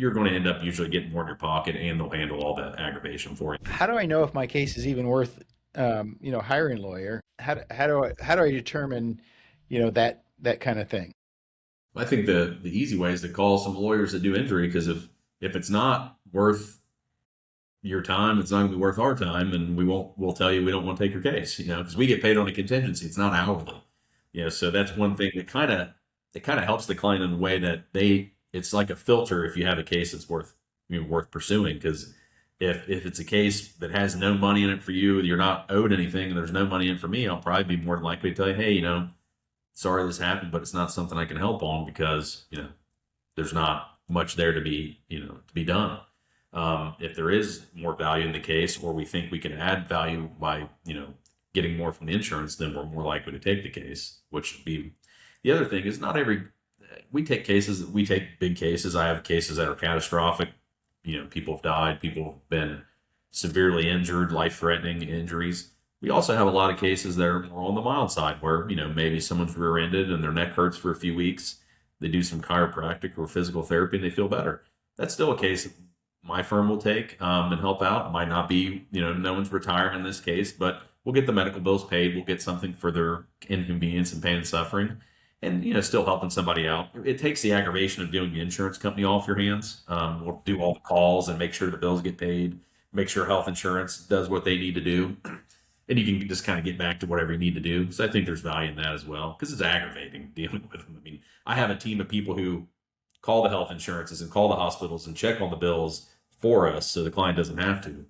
you're going to end up usually getting more in your pocket, and they'll handle all the aggravation for you. How do I know if my case is even worth, hiring a lawyer? How do I determine, that kind of thing? I think the easy way is to call some lawyers that do injury, because if it's not worth your time, it's not going to be worth our time, and we'll tell you we don't want to take your case, because we get paid on a contingency. It's not hourly. So that's one thing that kind of helps the client in a way that it's like a filter if you have a case that's worth pursuing. Because if it's a case that has no money in it for you, you're not owed anything, and there's no money in for me, I'll probably be more than likely to tell you, hey, sorry this happened, but it's not something I can help on, because there's not much there to be done. If there is more value in the case, or we think we can add value by getting more from the insurance, then we're more likely to take the case. Which would be the other thing is, not every we take big cases. I have cases that are catastrophic. People have died, people have been severely injured, life-threatening injuries. We also have a lot of cases that are more on the mild side, where maybe someone's rear-ended and their neck hurts for a few weeks. They do some chiropractic or physical therapy and they feel better. That's still a case my firm will take, and help out. It might not be, no one's retiring in this case, but we'll get the medical bills paid. We'll get something for their inconvenience and pain and suffering, and still helping somebody out. It takes the aggravation of doing the insurance company off your hands. We'll do all the calls and make sure the bills get paid, make sure health insurance does what they need to do, and you can just kind of get back to whatever you need to do. So I think there's value in that as well, because it's aggravating dealing with them. I mean, I have a team of people who call the health insurances and call the hospitals and check on the bills for us, so the client doesn't have to.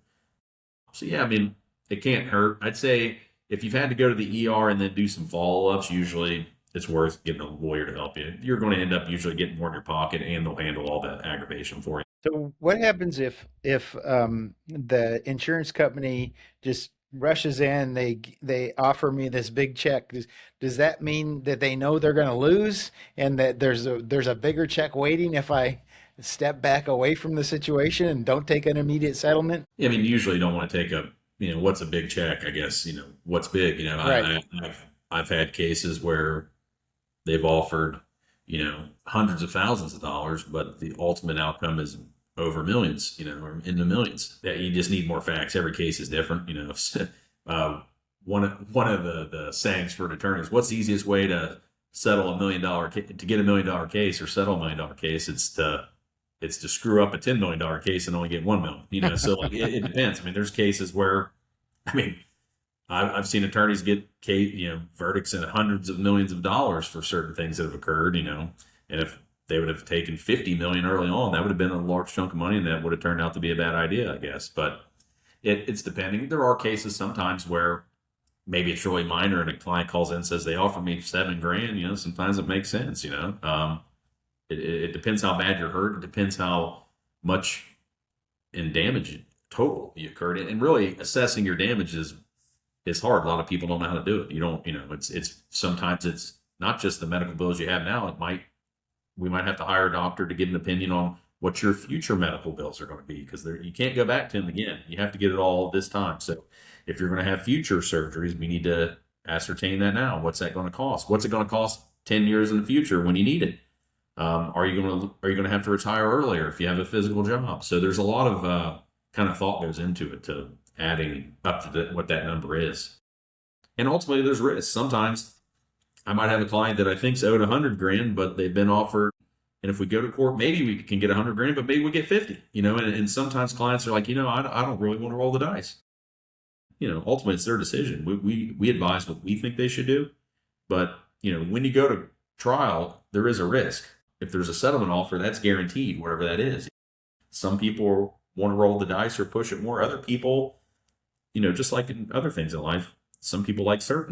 So yeah, I mean, it can't hurt. I'd say if you've had to go to the ER and then do some follow-ups, usually it's worth getting a lawyer to help you. You're going to end up usually getting more in your pocket, and they'll handle all the aggravation for you. So what happens if the insurance company just rushes in, they offer me this big check? Does that mean that they know they're going to lose, and that there's a bigger check waiting if I step back away from the situation and don't take an immediate settlement? I mean, usually you don't want to take what's a big check, I guess, what's big. Right. I've had cases where they've offered, hundreds of thousands of dollars, but the ultimate outcome is over millions, or in the millions. That you just need more facts. Every case is different. One of the sayings for an attorney is, what's the easiest way to settle to get $1 million case, or settle $1 million case? It's to screw up a $10 million case and only get 1 million. So like, it depends. I mean, there's cases where, I mean, I've seen attorneys get verdicts in hundreds of millions of dollars for certain things that have occurred. And if they would have taken 50 million early on, that would have been a large chunk of money, and that would have turned out to be a bad idea, I guess. But it's depending. There are cases sometimes where maybe it's really minor, and a client calls in and says they offer me $7,000. Sometimes it makes sense. It depends how bad you're hurt. It depends how much in damage total you occurred. And really assessing your damages is hard. A lot of people don't know how to do it. You don't, it's sometimes it's not just the medical bills you have now. We might have to hire a doctor to get an opinion on what your future medical bills are going to be, because you can't go back to them again. You have to get it all this time. So if you're going to have future surgeries, we need to ascertain that now. What's that going to cost? What's it going to cost 10 years in the future when you need it? Are you going to have to retire earlier if you have a physical job? So there's a lot of kind of thought goes into it, to adding up to what that number is. And ultimately, there's risk. Sometimes I might have a client that I think's owed 100 grand, but they've been offered, and if we go to court, maybe we can get 100 grand, but maybe we get 50. And sometimes clients are like, I don't really want to roll the dice. Ultimately, it's their decision. We advise what we think they should do, but when you go to trial, there is a risk. If there's a settlement offer, that's guaranteed, whatever that is. Some people want to roll the dice or push it more. Other people, just like in other things in life, some people like certainty.